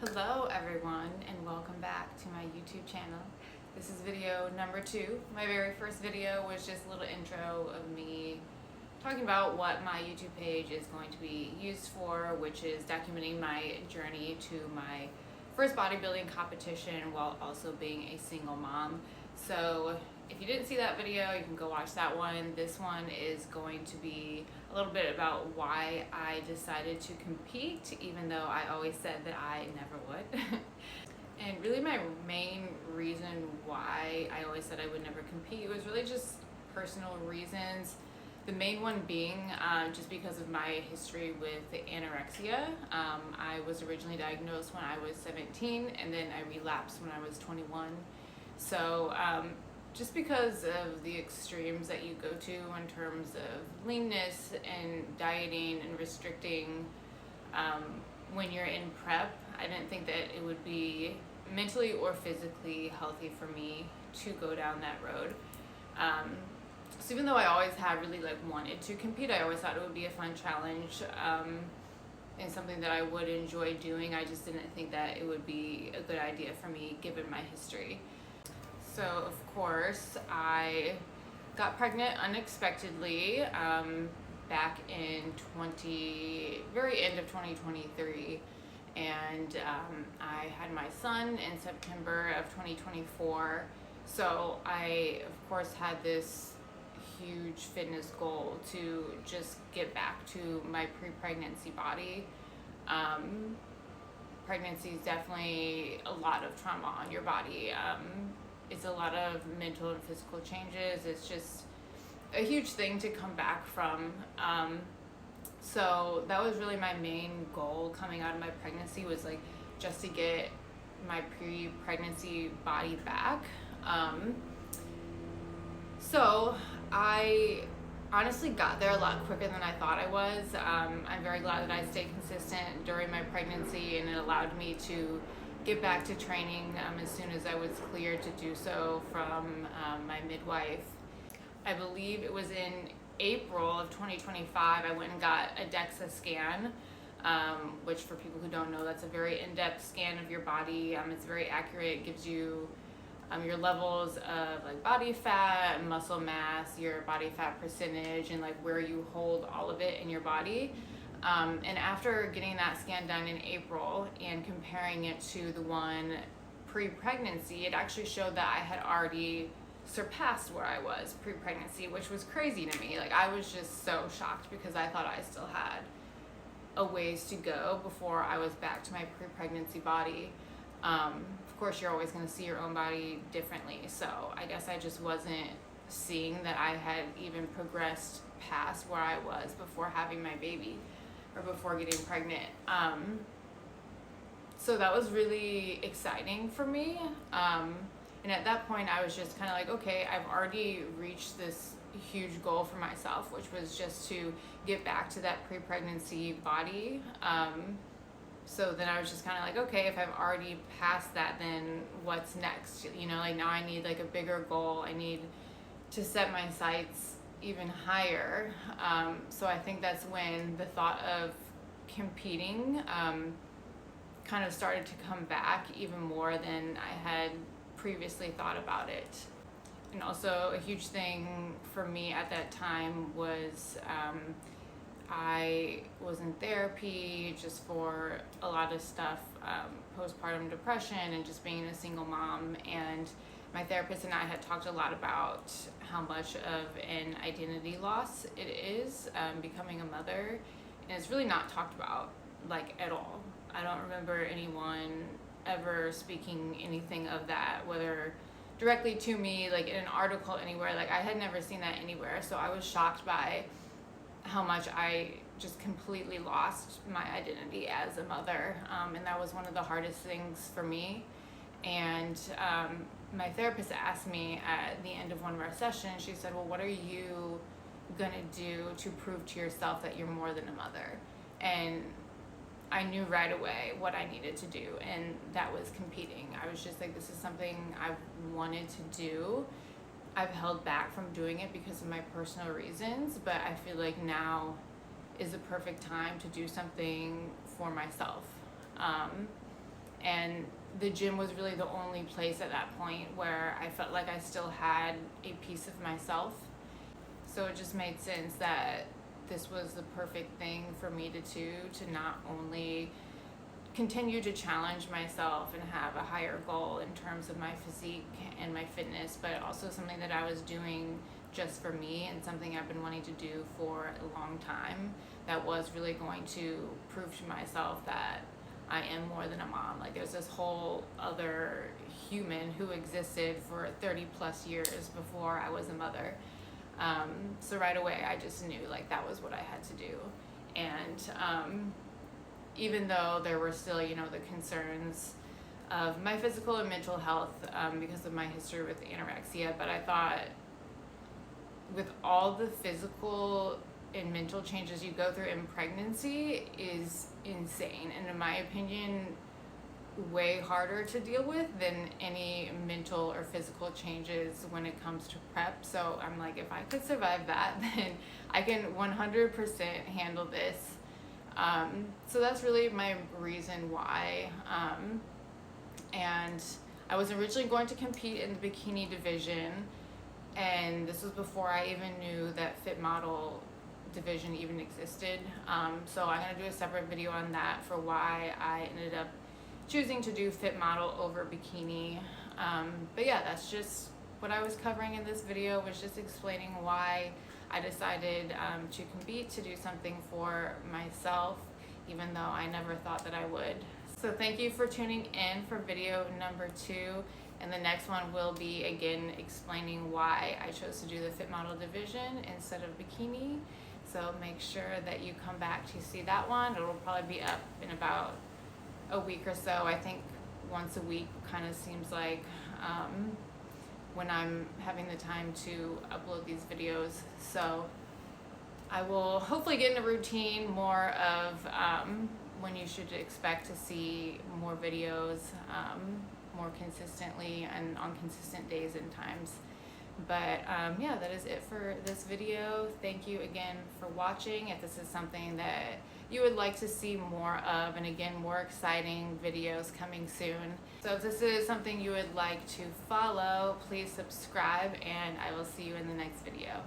Hello everyone, and welcome back to my YouTube channel. This is video number 2. My very first video was just a little intro of me talking about what my YouTube page is going to be used for, which is documenting my journey to my first bodybuilding competition while also being a single mom. So if you didn't see that video, you can go watch that one. This one is going to be a little bit about why I decided to compete, even though I always said that I never would. And really my main reason why I always said I would never compete was really just personal reasons. The main one being just because of my history with anorexia. I was originally diagnosed when I was 17, and then I relapsed when I was 21. So just because of the extremes that you go to in terms of leanness and dieting and restricting when you're in prep, I didn't think that it would be mentally or physically healthy for me to go down that road. So even though I always had really wanted to compete, I always thought it would be a fun challenge and something that I would enjoy doing. I just didn't think that it would be a good idea for me given my history. So of course I got pregnant unexpectedly back in very end of 2023, and I had my son in September of 2024. So I of course had this huge fitness goal to just get back to my pre-pregnancy body. Pregnancy is definitely a lot of trauma on your body. It's a lot of mental and physical changes. It's just a huge thing to come back from. So that was really my main goal coming out of my pregnancy, was just to get my pre-pregnancy body back. So I honestly got there a lot quicker than I thought I was. I'm very glad that I stayed consistent during my pregnancy, and it allowed me to get back to training as soon as I was cleared to do so from my midwife. I believe it was in April of 2025, I went and got a DEXA scan, which for people who don't know, that's a very in-depth scan of your body. It's very accurate. It gives you your levels of body fat, muscle mass, your body fat percentage, and where you hold all of it in your body. And after getting that scan done in April and comparing it to the one pre-pregnancy, it actually showed that I had already surpassed where I was pre-pregnancy, which was crazy to me. I was just so shocked because I thought I still had a ways to go before I was back to my pre-pregnancy body. Of course, you're always going to see your own body differently. So I guess I just wasn't seeing that I had even progressed past where I was before having my baby, or before getting pregnant. So that was really exciting for me. And at that point I was just kind of okay, I've already reached this huge goal for myself, which was just to get back to that pre-pregnancy body. So then I was just kind of okay, if I've already passed that, then what's next? Now I need a bigger goal. I need to set my sights even higher. So I think that's when the thought of competing kind of started to come back even more than I had previously thought about it. And also a huge thing for me at that time was I was in therapy just for a lot of stuff, postpartum depression and just being a single mom. And my therapist and I had talked a lot about how much of an identity loss it is, becoming a mother. And it's really not talked about at all. I don't remember anyone ever speaking anything of that, whether directly to me, in an article anywhere. I had never seen that anywhere. So I was shocked by how much I just completely lost my identity as a mother. And that was one of the hardest things for me. And my therapist asked me at the end of one of our sessions, she said, well, what are you gonna do to prove to yourself that you're more than a mother? And I knew right away what I needed to do, and that was competing. I was just this is something I've wanted to do. I've held back from doing it because of my personal reasons, but I feel now is the perfect time to do something for myself. And the gym was really the only place at that point where I felt like I still had a piece of myself. So it just made sense that this was the perfect thing for me to do, to not only continue to challenge myself and have a higher goal in terms of my physique and my fitness, but also something that I was doing just for me and something I've been wanting to do for a long time that was really going to prove to myself that I am more than a mom. Like, there's this whole other human who existed for 30 plus years before I was a mother. So right away I just knew like that was what I had to do. And even though there were still, you know, the concerns of my physical and mental health because of my history with anorexia, but I thought with all the physical and mental changes you go through in pregnancy is insane, and in my opinion way harder to deal with than any mental or physical changes when it comes to prep. So I'm like, if I could survive that, then I can 100% handle this. So that's really my reason why. And I was originally going to compete in the bikini division, and this was before I even knew that fit model division even existed. So I'm going to do a separate video on that for why I ended up choosing to do fit model over bikini. But yeah, that's just what I was covering in this video, was just explaining why I decided to compete, to do something for myself, even though I never thought that I would. So thank you for tuning in for video number 2, and the next one will be again explaining why I chose to do the fit model division instead of bikini. So make sure that you come back to see that one. It will probably be up in about a week or so. I think once a week kind of seems like when I'm having the time to upload these videos. So I will hopefully get in a routine more of when you should expect to see more videos more consistently and on consistent days and times. But yeah, that is it for this video. Thank you again for watching. If this is something that you would like to see more of, and again, more exciting videos coming soon. So if this is something you would like to follow, please subscribe, and I will see you in the next video.